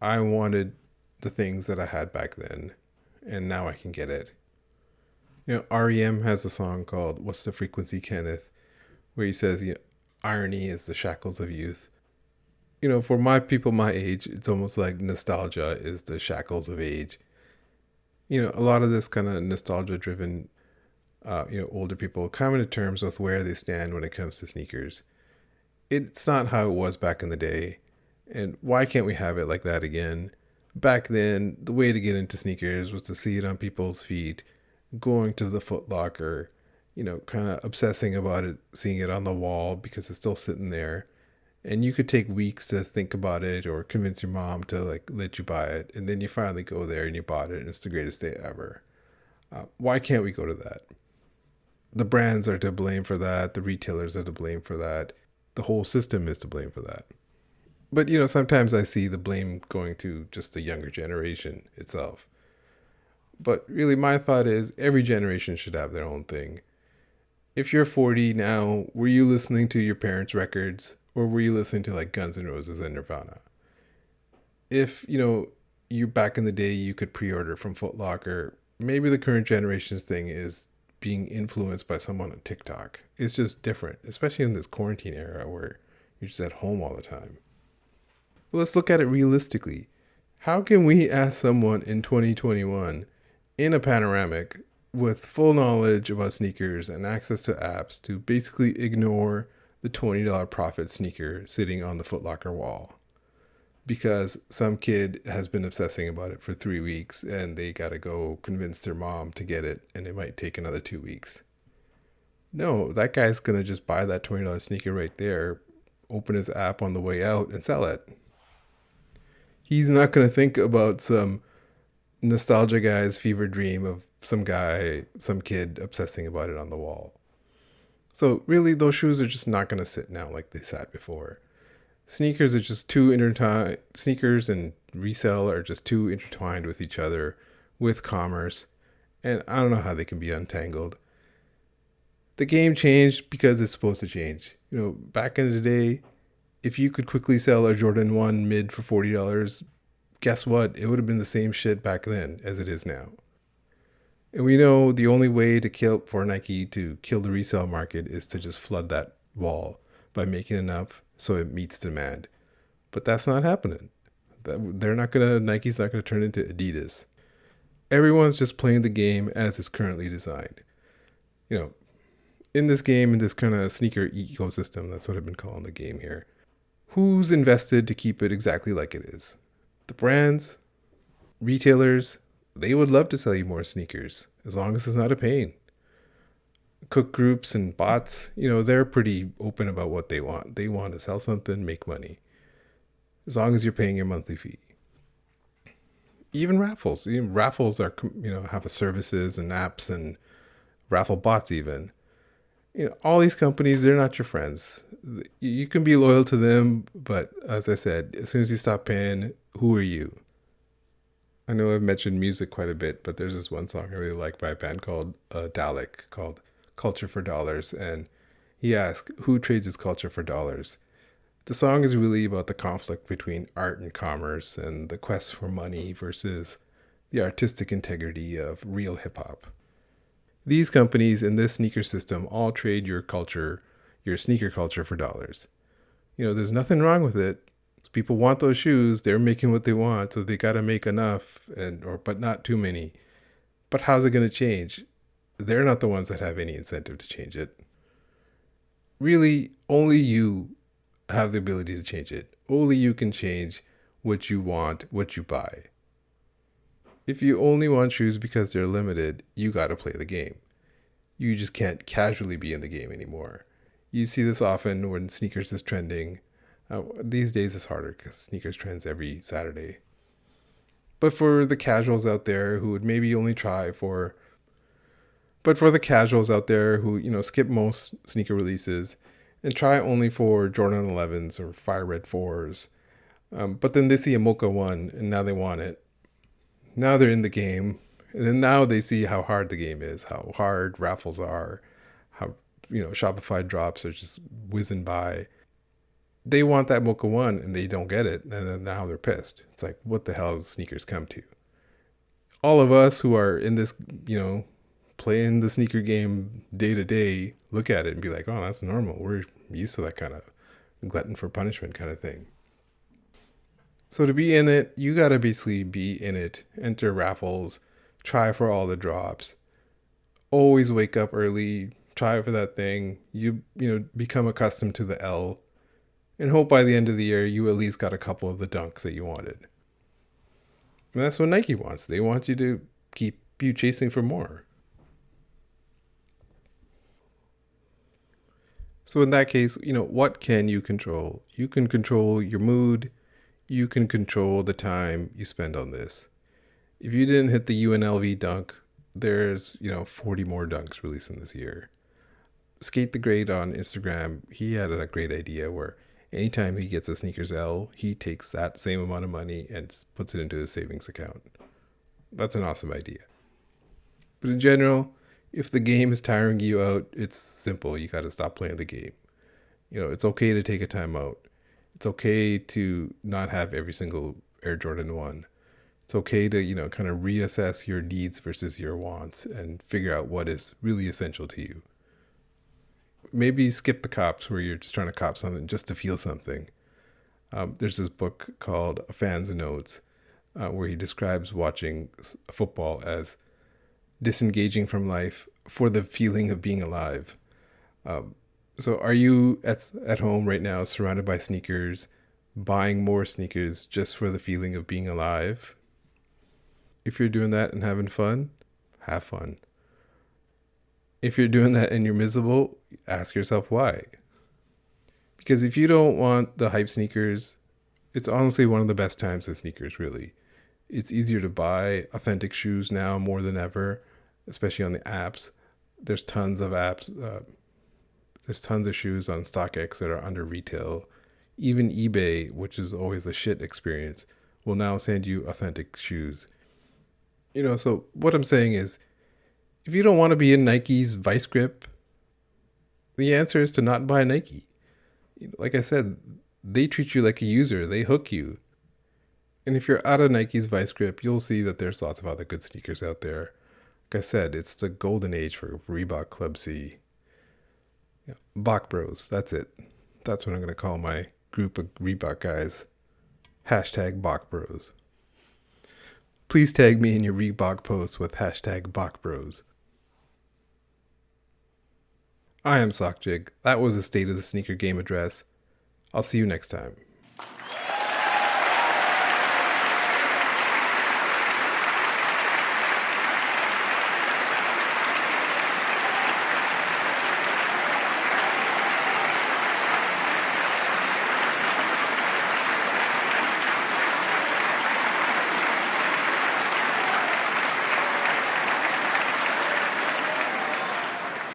I wanted the things that I had back then, and now I can get it. REM has a song called What's the Frequency, Kenneth, where he says, irony is the shackles of youth. For my people my age, it's almost like nostalgia is the shackles of age. A lot of this kind of nostalgia-driven older people coming to terms with where they stand when it comes to sneakers. It's not how it was back in the day. And why can't we have it like that again? Back then, the way to get into sneakers was to see it on people's feet, going to the Foot Locker, kind of obsessing about it, seeing it on the wall because it's still sitting there. And you could take weeks to think about it or convince your mom to let you buy it. And then you finally go there and you bought it and it's the greatest day ever. Why can't we go to that? The brands are to blame for that. The retailers are to blame for that. The whole system is to blame for that. But, sometimes I see the blame going to just the younger generation itself. But really, my thought is every generation should have their own thing. If you're 40 now, were you listening to your parents' records or were you listening to Guns N' Roses and Nirvana? If, you back in the day, you could pre-order from Foot Locker, maybe the current generation's thing is being influenced by someone on TikTok. It's just different, especially in this quarantine era where you're just at home all the time. But let's look at it realistically. How can we ask someone in 2021 in a panoramic with full knowledge about sneakers and access to apps to basically ignore the $20 profit sneaker sitting on the Foot Locker wall? Because some kid has been obsessing about it for 3 weeks and they got to go convince their mom to get it and it might take another 2 weeks. No, that guy's going to just buy that $20 sneaker right there, open his app on the way out and sell it. He's not going to think about some nostalgia guy's fever dream of some kid obsessing about it on the wall. So really, those shoes are just not going to sit now like they sat before. Sneakers are just too intertwined. Sneakers and resale are just too intertwined with each other, with commerce, and I don't know how they can be untangled. The game changed because it's supposed to change. Back in the day, if you could quickly sell a Jordan 1 mid for $40, guess what? It would have been the same shit back then as it is now. And we know the only way for Nike to kill the resale market is to just flood that wall by making enough so it meets demand. But that's not happening. Nike's not gonna turn into Adidas. Everyone's just playing the game as it's currently designed. In this game, in this kind of sneaker ecosystem, that's what I've been calling the game here. Who's invested to keep it exactly like it is? The brands, retailers, they would love to sell you more sneakers as long as it's not a pain. Cook groups and bots, they're pretty open about what they want. They want to sell something, make money, as long as you're paying your monthly fee. Even raffles. Raffles are, have a services and apps and raffle bots even. All these companies, they're not your friends. You can be loyal to them, but as I said, as soon as you stop paying, who are you? I know I've mentioned music quite a bit, but there's this one song I really like by a band called Dalek called Culture for Dollars. And he asked, who trades his culture for dollars? The song is really about the conflict between art and commerce and the quest for money versus the artistic integrity of real hip hop. These companies in this sneaker system all trade your culture, your sneaker culture, for dollars. There's nothing wrong with it. People want those shoes. They're making what they want, so they got to make enough, but not too many. But how's it going to change? They're not the ones that have any incentive to change it. Really, only you have the ability to change it. Only you can change what you want, what you buy. If you only want shoes because they're limited, you got to play the game. You just can't casually be in the game anymore. You see this often when sneakers is trending. These days it's harder because sneakers trends every Saturday. But for the casuals out there who would maybe only try for... But for the casuals out there who, skip most sneaker releases and try only for Jordan 11s or Fire Red 4s, but then they see a Mocha 1 and now they want it. Now they're in the game, and then now they see how hard the game is, how hard raffles are, how, Shopify drops are just whizzing by. They want that Mocha 1 and they don't get it, and then now they're pissed. It's like, what the hell has sneakers come to? All of us who are in this, playing the sneaker game day to day, look at it and be like, oh, that's normal. We're used to that kind of glutton for punishment kind of thing. So to be in it, you got to basically be in it, enter raffles, try for all the drops, always wake up early, try for that thing, become accustomed to the L, and hope by the end of the year you at least got a couple of the dunks that you wanted. And that's what Nike wants. They want you to keep you chasing for more. So in that case, what can you control? You can control your mood. You can control the time you spend on this. If you didn't hit the UNLV dunk, there's, 40 more dunks releasing this year. Skate the Great on Instagram, he had a great idea where anytime he gets a sneakers L, he takes that same amount of money and puts it into his savings account. That's an awesome idea. But in general, if the game is tiring you out, it's simple. You got to stop playing the game. It's okay to take a time out. It's okay to not have every single Air Jordan 1. It's okay to, kind of reassess your needs versus your wants and figure out what is really essential to you. Maybe skip the cops where you're just trying to cop something just to feel something. There's this book called A Fan's Notes where he describes watching football as disengaging from life for the feeling of being alive. So are you at home right now surrounded by sneakers, buying more sneakers just for the feeling of being alive? If you're doing that and having fun, have fun. If you're doing that and you're miserable, ask yourself why. Because if you don't want the hype sneakers, it's honestly one of the best times in sneakers, really. It's easier to buy authentic shoes now more than ever, especially on the apps. There's tons of apps. There's tons of shoes on StockX that are under retail. Even eBay, which is always a shit experience, will now send you authentic shoes. So what I'm saying is, if you don't want to be in Nike's Vice Grip, the answer is to not buy Nike. Like I said, they treat you like a user. They hook you. And if you're out of Nike's Vice Grip, you'll see that there's lots of other good sneakers out there. Like I said, it's the golden age for Reebok Club C. Bach Bros, that's it. That's what I'm going to call my group of Reebok guys. Hashtag Bach Bros. Please tag me in your Reebok posts with hashtag Bach Bros. I am Sockjig. That was the State of the Sneaker Game address. I'll see you next time.